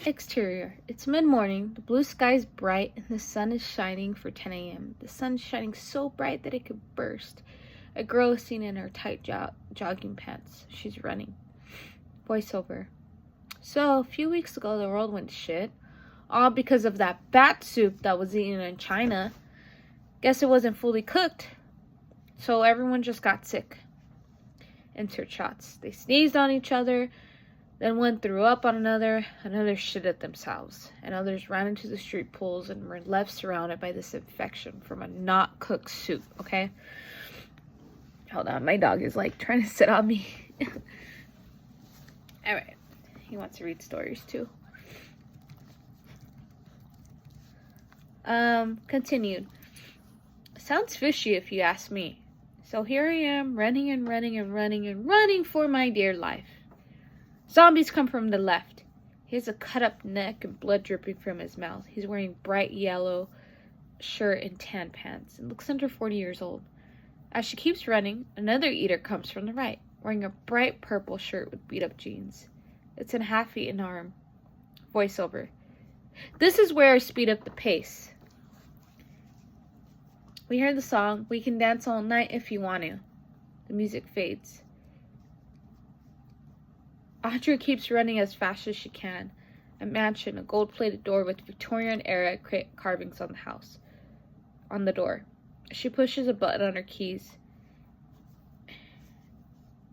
Exterior. It's mid-morning. The blue sky is bright and the sun is shining for 10 a.m. The sun is shining so bright that it could burst. A girl is seen in her tight jogging pants. She's running. Voiceover. So, a few weeks ago, the world went to shit. All because of that bat soup that was eaten in China. Guess it wasn't fully cooked. So, everyone just got sick. Insert shots. They sneezed on each other. Then one threw up on another shit at themselves, and others ran into the street pools and were left surrounded by this infection from a not cooked soup, okay? Hold on, my dog is like trying to sit on me. Alright, he wants to read stories too. Continued. Sounds fishy if you ask me. So here I am, running for my dear life. Zombies come from the left. He has a cut-up neck and blood dripping from his mouth. He's wearing bright yellow shirt and tan pants and looks under 40 years old. As she keeps running, another eater comes from the right, wearing a bright purple shirt with beat-up jeans. It's in half-eaten arm. Voiceover. This is where I speed up the pace. We hear the song, "We Can Dance All Night If You Want to." The music fades. Audrey keeps running as fast as she can. A mansion, a gold-plated door with Victorian-era carvings on the door. She pushes a button on her keys,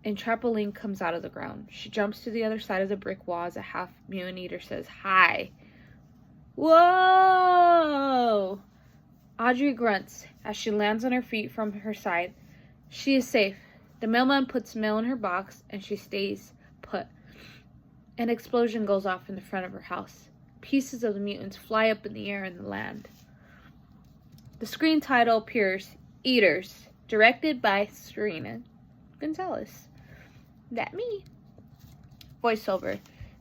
and trampoline comes out of the ground. She jumps to the other side of the brick wall as a half-mutant eater says, "Hi." Whoa! Audrey grunts as she lands on her feet from her side. She is safe. The mailman puts mail in her box, and she stays put. An explosion goes off in the front of her house. Pieces of the mutants fly up in the air and land. The screen title appears, Eaters, directed by Serena Gonzalez. That me. Voiceover.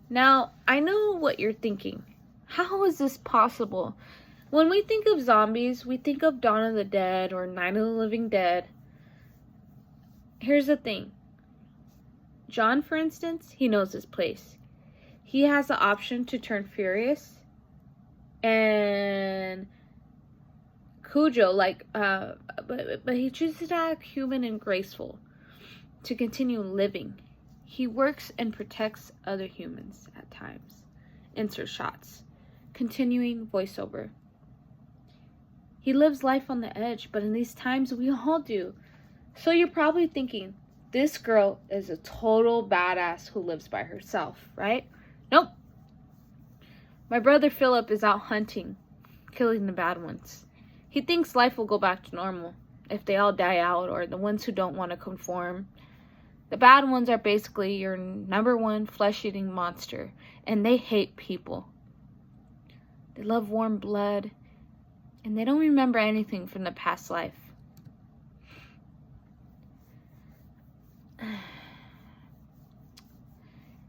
Now, I know what you're thinking. How is this possible? When we think of zombies, we think of Dawn of the Dead or Night of the Living Dead. Here's the thing. John, for instance, he knows his place. He has the option to turn furious, and Cujo, but he chooses to act human and graceful, to continue living. He works and protects other humans at times. Insert shots. Continuing voiceover. He lives life on the edge, but in these times we all do. So you're probably thinking, this girl is a total badass who lives by herself, right? Nope. My brother Philip is out hunting, killing the bad ones. He thinks life will go back to normal if they all die out or the ones who don't want to conform. The bad ones are basically your number one flesh-eating monster, and they hate people. They love warm blood, and they don't remember anything from the past life.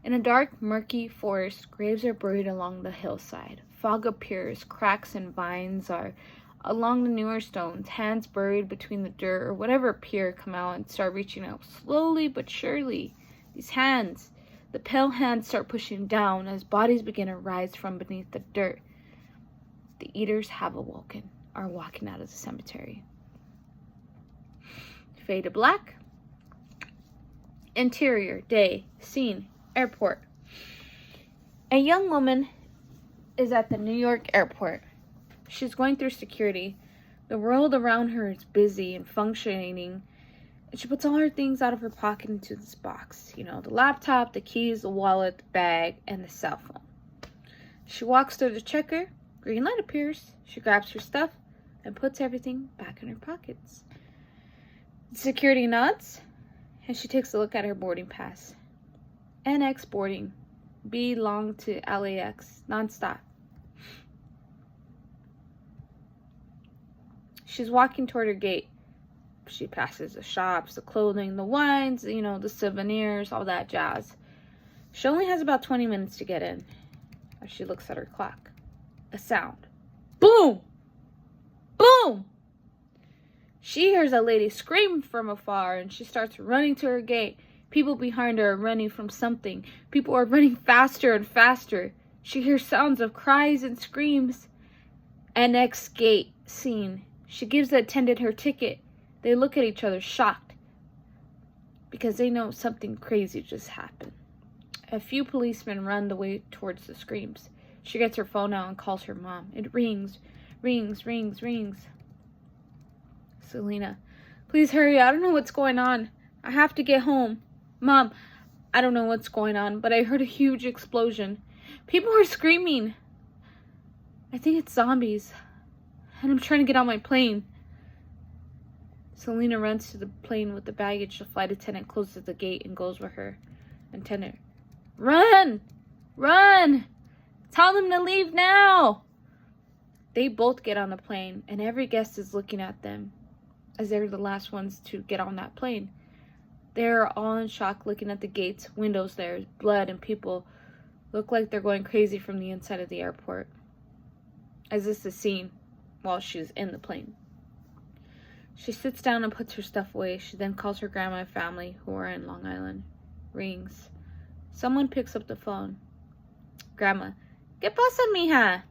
In a dark, murky forest, graves are buried along the hillside. Fog appears, cracks and vines are along the newer stones. Hands buried between the dirt or whatever appear come out and start reaching out slowly but surely. These hands, the pale hands, start pushing down as bodies begin to rise from beneath the dirt. The eaters have awoken, are walking out of the cemetery. Fade to black. Interior, day, scene, airport. A young woman is at the New York airport. She's going through security. The world around her is busy and functioning. And she puts all her things out of her pocket into this box. You know, the laptop, the keys, the wallet, the bag, and the cell phone. She walks through the checker. Green light appears. She grabs her stuff and puts everything back in her pockets. The security nods, and she takes a look at her boarding pass. NX boarding. Belong to LAX. Nonstop. She's walking toward her gate. She passes the shops, the clothing, the wines, the souvenirs, all that jazz. She only has about 20 minutes to get in. As she looks at her clock. A sound. Boom! Boom! She hears a lady scream from afar, and she starts running to her gate. People behind her are running from something. People are running faster and faster. She hears sounds of cries and screams. And next gate scene. She gives the attendant her ticket. They look at each other shocked because they know something crazy just happened. A few policemen run the way towards the screams. She gets her phone out and calls her mom. It rings, rings, rings, rings. Selena, please hurry. I don't know what's going on. I have to get home. Mom, I don't know what's going on, but I heard a huge explosion. People are screaming. I think it's zombies. And I'm trying to get on my plane. Selena runs to the plane with the baggage. The flight attendant closes the gate and goes with her. Attendant, run! Run! Tell them to leave now! They both get on the plane, and every guest is looking at them as they're the last ones to get on that plane. They're all in shock looking at the gates, windows there, blood, and people look like they're going crazy from the inside of the airport. As this is seen while she's in the plane. She sits down and puts her stuff away. She then calls her grandma and family who are in Long Island. Rings. Someone picks up the phone. Grandma, ¿Qué pasa, mija?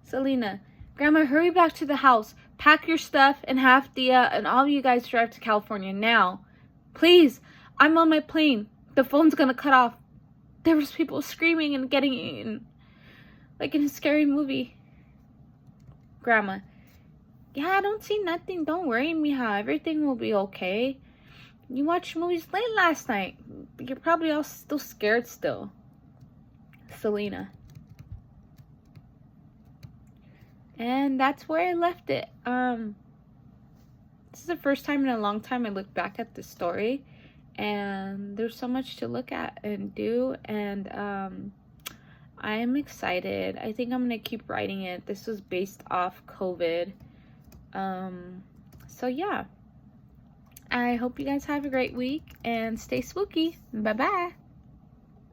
Selena, Grandma, hurry back to the house. Pack your stuff and have Thea and all of you guys drive to California now. Please, I'm on my plane. The phone's gonna cut off. There was people screaming and getting in, like in a scary movie. Grandma, yeah, I don't see nothing. Don't worry, mija. Everything will be okay. You watched movies late last night. You're probably all still scared still. Selena. And that's where I left it. This is the first time in a long time I look back at this story. And there's so much to look at and do. And I am excited. I think I'm going to keep writing it. This was based off COVID. So yeah. I hope you guys have a great week and stay spooky. Bye-bye.